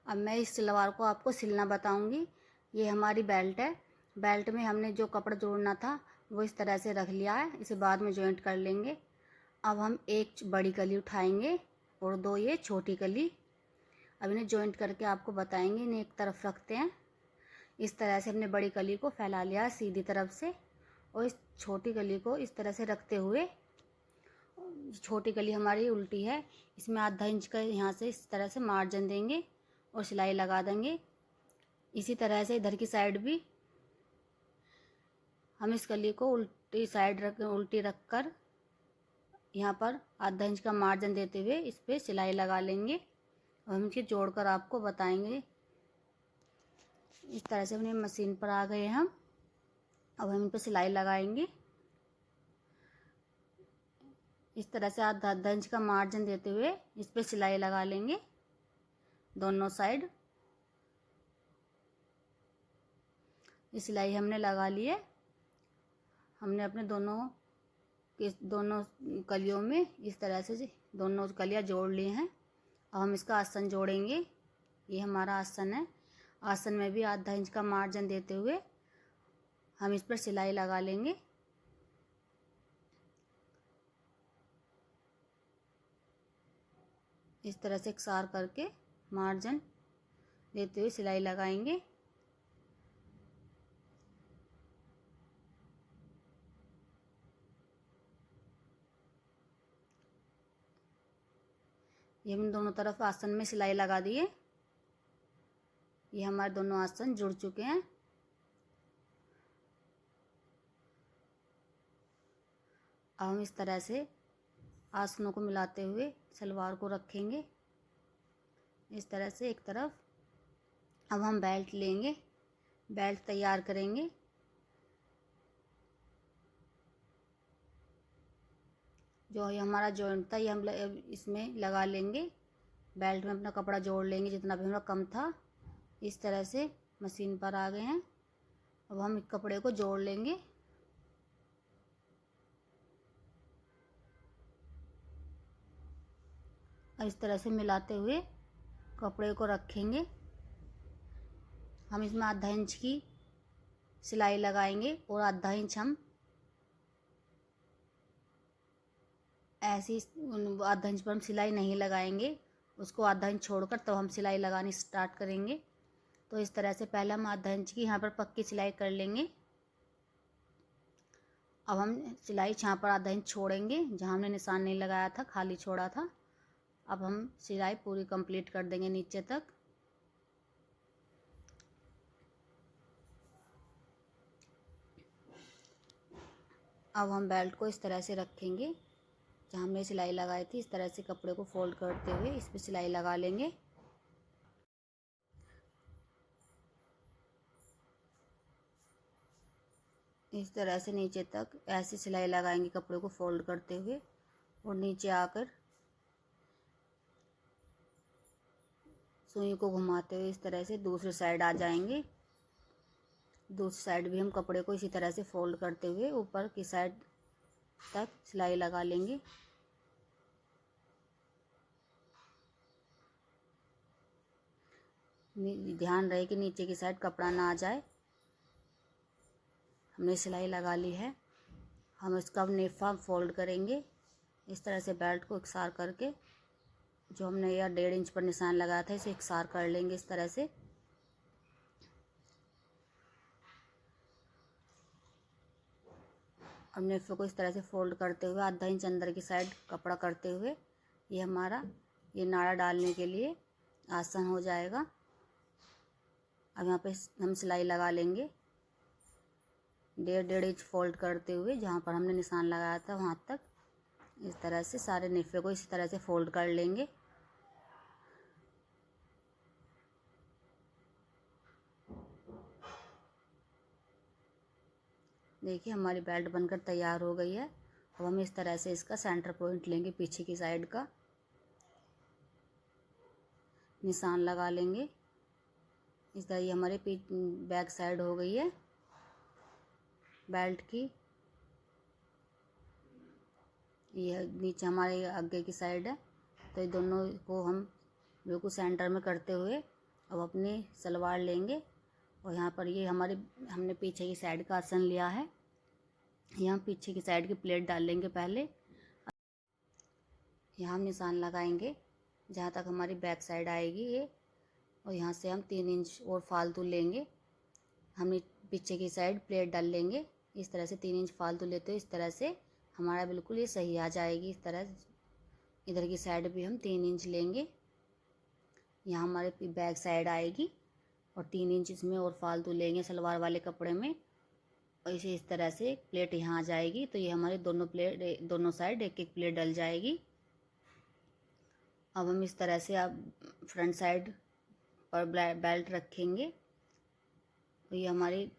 अब मैं इस सलवार को आपको सिलना बताऊंगी। ये हमारी बेल्ट है। बेल्ट में हमने जो कपड़ा जोड़ना था वो इस तरह से रख लिया है, इसे बाद में जॉइंट कर लेंगे। अब हम एक बड़ी कली उठाएंगे और दो ये छोटी कली। अब इन्हें जॉइंट करके आपको बताएंगे। इन्हें एक तरफ रखते हैं। इस तरह से हमने बड़ी कली को फैला लिया है सीधी तरफ से, और इस छोटी कली को इस तरह से रखते हुए, छोटी कली हमारी उल्टी है, इसमें आधा इंच का यहाँ से इस तरह से मार्जिन देंगे और सिलाई लगा देंगे। इसी तरह से इधर की साइड भी हम इस कली को उल्टी रख कर यहाँ पर आधा इंच का मार्जिन देते हुए इस पर सिलाई लगा लेंगे और हम इसे जोड़कर आपको बताएंगे। इस तरह से अपने मशीन पर आ गए हम। अब हम इन पर सिलाई लगाएंगे। इस तरह से आधा इंच का मार्जिन देते हुए इस पर सिलाई लगा लेंगे दोनों साइड। ये सिलाई हमने लगा ली है। हमने अपने दोनों कलियों में इस तरह से दोनों कलियां जोड़ ली हैं। अब हम इसका आसन जोड़ेंगे। ये हमारा आसन है। आसन में भी आधा इंच का मार्जिन देते हुए हम इस पर सिलाई लगा लेंगे। इस तरह से एकसार करके मार्जिन देते हुए सिलाई लगाएंगे। ये हमने दोनों तरफ आसन में सिलाई लगा दी है। ये हमारे दोनों आसन जुड़ चुके हैं। अब हम इस तरह से आसनों को मिलाते हुए सलवार को रखेंगे इस तरह से एक तरफ। अब हम बेल्ट लेंगे, बेल्ट तैयार करेंगे। जो ये हमारा जॉइंट था ये हम इसमें लगा लेंगे। बेल्ट में अपना कपड़ा जोड़ लेंगे जितना भी हमारा कम था। इस तरह से मशीन पर आ गए हैं। अब हम कपड़े को जोड़ लेंगे। इस तरह से मिलाते हुए कपड़े को रखेंगे। हम इसमें आधा इंच की सिलाई लगाएंगे और आधा इंच हम ऐसी आधा इंच पर हम सिलाई नहीं लगाएंगे, उसको आधा इंच छोड़कर तब हम सिलाई लगानी स्टार्ट करेंगे। तो इस तरह से पहले हम आधा इंच की यहाँ पर पक्की सिलाई कर लेंगे। अब हम सिलाई यहाँ पर आधा इंच छोड़ेंगे, जहाँ हमने निशान नहीं लगाया था, खाली छोड़ा था। अब हम सिलाई पूरी कंप्लीट कर देंगे नीचे तक। अब हम बेल्ट को इस तरह से रखेंगे, जहाँ हमने सिलाई लगाई थी इस तरह से कपड़े को फोल्ड करते हुए इस पर सिलाई लगा लेंगे। इस तरह से नीचे तक ऐसी सिलाई लगाएंगे कपड़े को फोल्ड करते हुए, और नीचे आकर सुई को घुमाते हुए इस तरह से दूसरी साइड आ जाएंगे। दूसरी साइड भी हम कपड़े को इसी तरह से फोल्ड करते हुए ऊपर की साइड तक सिलाई लगा लेंगे। ध्यान रहे कि नीचे की साइड कपड़ा ना आ जाए। हमने सिलाई लगा ली है। हम इसका नेफा फोल्ड करेंगे इस तरह से बेल्ट को एकसार करके। जो हमने यह 1.5 इंच पर निशान लगाया था इसे एकसार कर लेंगे इस तरह से। अब नेफे को इस तरह से फोल्ड करते हुए आधा इंच अंदर की साइड कपड़ा करते हुए ये हमारा ये नाड़ा डालने के लिए आसान हो जाएगा। अब यहाँ पे हम सिलाई लगा लेंगे 1.5 इंच फोल्ड करते हुए, जहाँ पर हमने निशान लगाया था वहाँ तक। इस तरह से सारे नेफे को इसी तरह से फोल्ड कर लेंगे। देखिए हमारी बेल्ट बनकर तैयार हो गई है। अब हम इस तरह से इसका सेंटर पॉइंट लेंगे, पीछे की साइड का निशान लगा लेंगे। इस तरह ये हमारी बैक साइड हो गई है बेल्ट की। ये नीचे हमारे आगे की साइड है। तो ये दोनों को हम बिल्कुल सेंटर में करते हुए अब अपनी सलवार लेंगे और यहाँ पर ये हमने पीछे की साइड का आसन लिया है। यहाँ पीछे की साइड की प्लेट डाल लेंगे पहले। यहाँ हम निशान लगाएंगे जहाँ तक हमारी बैक साइड आएगी ये, और यहाँ से हम 3 इंच और फालतू लेंगे। हम पीछे की साइड प्लेट डाल लेंगे इस तरह से, 3 इंच फालतू लेते हो इस तरह से हमारा बिल्कुल ये सही आ जाएगी। इस तरह इधर की साइड भी हम 3 इंच लेंगे, यहाँ हमारे बैक साइड आएगी, और 3 इंच इसमें और फालतू लेंगे सलवार वाले कपड़े में, और इसे इस तरह से प्लेट यहाँ आ जाएगी। तो ये हमारी दोनों साइड एक एक प्लेट डल जाएगी। अब हम इस तरह से अब फ्रंट साइड पर बेल्ट रखेंगे। तो ये हमारी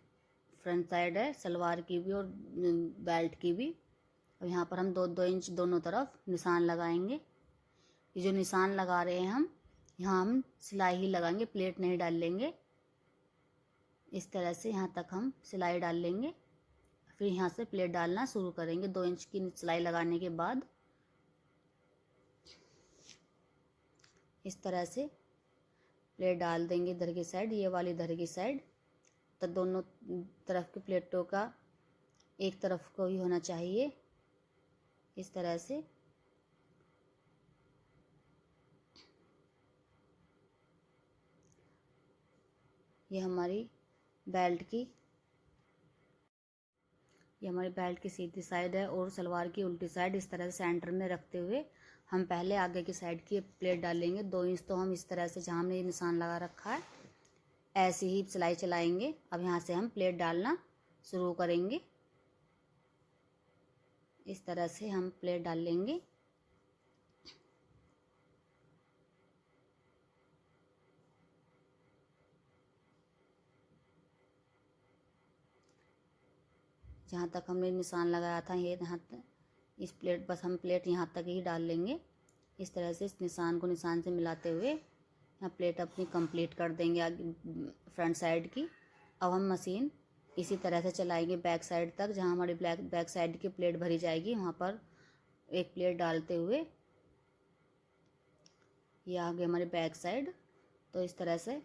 फ्रंट साइड है सलवार की भी और बेल्ट की भी। और यहाँ पर हम 2-2 इंच दोनों तरफ निशान लगाएंगे। ये जो निशान लगा रहे हैं हम, यहाँ हम सिलाई ही लगाएंगे, प्लेट नहीं डाल लेंगे। इस तरह से यहाँ तक हम सिलाई डाल लेंगे, फिर यहाँ से प्लेट डालना शुरू करेंगे 2 इंच की सिलाई लगाने के बाद। इस तरह से प्लेट डाल देंगे इधर की साइड, ये वाली इधर की साइड। तो दोनों तरफ की प्लेटों का एक तरफ को ही होना चाहिए इस तरह से। ये हमारी बेल्ट की सीधी साइड है, और सलवार की उल्टी साइड इस तरह से सेंटर में रखते हुए हम पहले आगे की साइड की प्लेट डालेंगे। 2 इंच तो हम इस तरह से जहाँ हमने निशान लगा रखा है ऐसे ही सिलाई चलाएंगे। अब यहाँ से हम प्लेट डालना शुरू करेंगे। इस तरह से हम प्लेट डाल लेंगे। जहाँ तक हमने निशान लगाया था ये यहाँ तक, इस प्लेट बस हम प्लेट यहाँ तक ही डाल लेंगे। इस तरह से इस निशान को निशान से मिलाते हुए यहाँ प्लेट अपनी कंप्लीट कर देंगे आगे फ्रंट साइड की। अब हम मशीन इसी तरह से चलाएंगे बैक साइड तक, जहाँ हमारी बैक साइड की प्लेट भरी जाएगी वहाँ पर एक प्लेट डालते हुए ये आगे हमारी बैक साइड। तो इस तरह से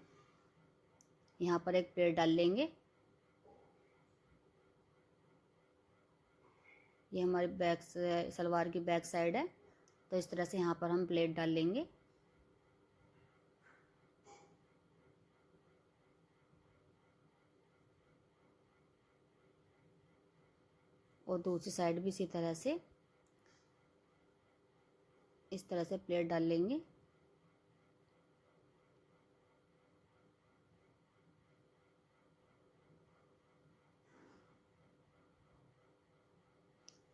यहाँ पर एक प्लेट डाल लेंगे। ये हमारी सलवार की बैक साइड है, तो इस तरह से यहाँ पर हम प्लेट डाल लेंगे। और दूसरी साइड भी इसी तरह से इस तरह से प्लेट डाल लेंगे।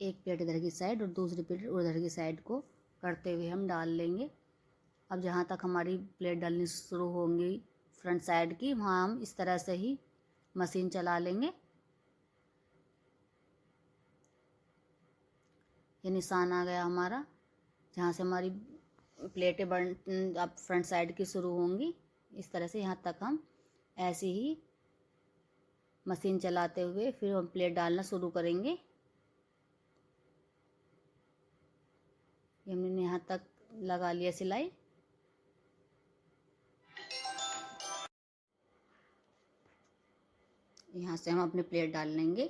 एक प्लेट इधर की साइड और दूसरी प्लेट उधर की साइड को करते हुए हम डाल लेंगे। अब जहाँ तक हमारी प्लेट डालनी शुरू होंगी फ्रंट साइड की, वहाँ हम इस तरह से ही मशीन चला लेंगे। ये निशान आ गया हमारा जहाँ से हमारी प्लेटें अब फ्रंट साइड की शुरू होंगी। इस तरह से यहाँ तक हम ऐसे ही मशीन चलाते हुए फिर हम प्लेट डालना शुरू करेंगे। हमने यहाँ तक लगा लिया सिलाई। यहाँ से हम अपनी प्लेट डाल लेंगे।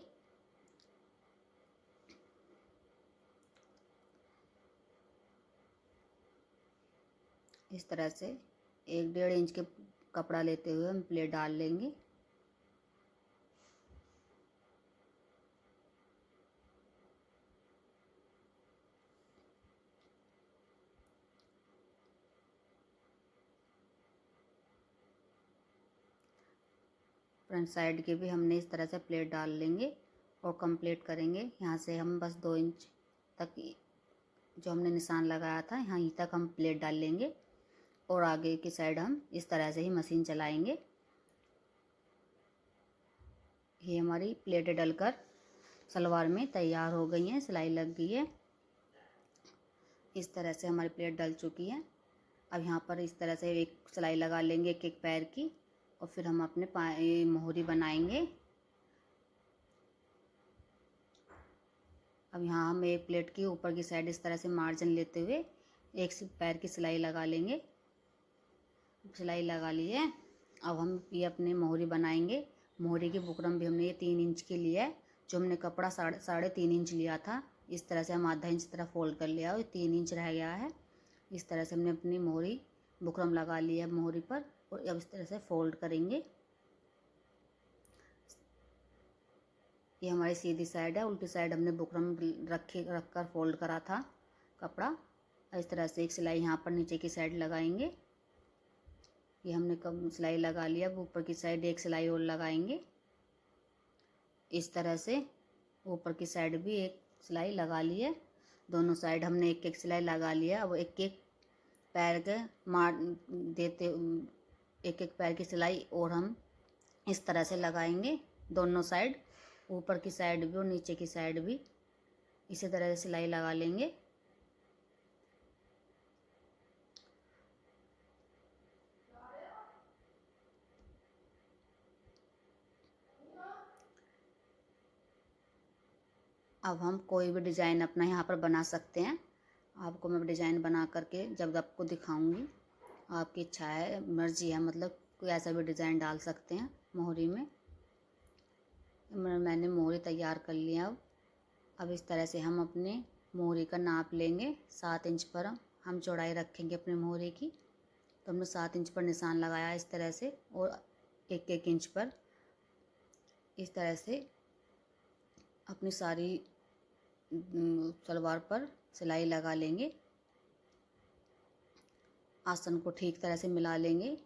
इस तरह से 1-1.5 इंच के कपड़ा लेते हुए हम प्लेट डाल लेंगे। फ्रंट साइड के भी हमने इस तरह से प्लेट डाल लेंगे और कंप्लीट करेंगे। यहाँ से हम बस 2 इंच तक जो हमने निशान लगाया था यहाँ तक हम प्लेट डाल लेंगे, और आगे की साइड हम इस तरह से ही मशीन चलाएंगे। ये हमारी प्लेटें डलकर सलवार में तैयार हो गई हैं, सिलाई लग गई है। इस तरह से हमारी प्लेट डल चुकी है। अब यहाँ पर इस तरह से एक सिलाई लगा लेंगे एक एक पैर की, और फिर हम अपने मोहरी बनाएंगे। अब यहाँ हम एक प्लेट की ऊपर की साइड इस तरह से मार्जिन लेते हुए एक पैर की सिलाई लगा लेंगे। सिलाई लगा ली है। अब हम ये अपने मोहरी बनाएंगे। मोहरी की बुकरम भी हमने ये 3 इंच की लिया है। जो हमने कपड़ा साढ़े 3 इंच लिया था, इस तरह से हम आधा इंच तरह फोल्ड कर लिया और 3 इंच रह गया है। इस तरह से हमने अपनी मोहरी बुकरम लगा लिया है मोहरी पर, और अब इस तरह से फोल्ड करेंगे। ये हमारी सीधी साइड है, उल्टी साइड हमने बुकरम रखकर फोल्ड करा था कपड़ा। इस तरह से एक सिलाई यहाँ पर नीचे की साइड लगाएंगे। ये हमने कब सिलाई लगा लिया, अब ऊपर की साइड एक सिलाई और लगाएंगे। इस तरह से ऊपर की साइड भी एक सिलाई लगा ली है। दोनों साइड हमने एक एक सिलाई लगा लिया। अब एक एक पैर के मार देते, एक एक पैर की सिलाई और हम इस तरह से लगाएंगे दोनों साइड, ऊपर की साइड भी और नीचे की साइड भी इसी तरह से सिलाई लगा लेंगे। अब हम कोई भी डिज़ाइन अपना यहाँ पर बना सकते हैं। आपको मैं डिज़ाइन बना करके जब आपको दिखाऊंगी, आपकी इच्छा है, मर्जी है, मतलब कोई ऐसा भी डिज़ाइन डाल सकते हैं मोहरी में। मैंने मोहरी तैयार कर लिया। अब इस तरह से हम अपने मोहरी का नाप लेंगे। 7 इंच पर हम चौड़ाई रखेंगे अपनी मोहरी की। तो हमने 7 इंच पर निशान लगाया इस तरह से, और 1-1 इंच पर इस तरह से अपनी सारी सलवार पर सिलाई लगा लेंगे। आसन को ठीक तरह से मिला लेंगे।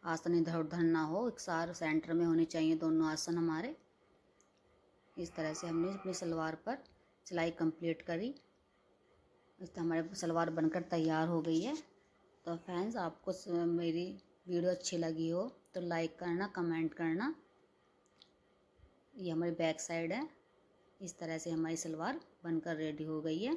आसन इधर उधर ना हो, एक सार सेंटर में होने चाहिए दोनों आसन हमारे। इस तरह से हमने अपनी सलवार पर सिलाई कंप्लीट करी। इस तरह हमारी सलवार बनकर तैयार हो गई है। तो फ्रेंड्स, आपको मेरी वीडियो अच्छी लगी हो तो लाइक करना, कमेंट करना। ये हमारी बैक साइड है। इस तरह से हमारी सलवार बनकर रेडी हो गई है।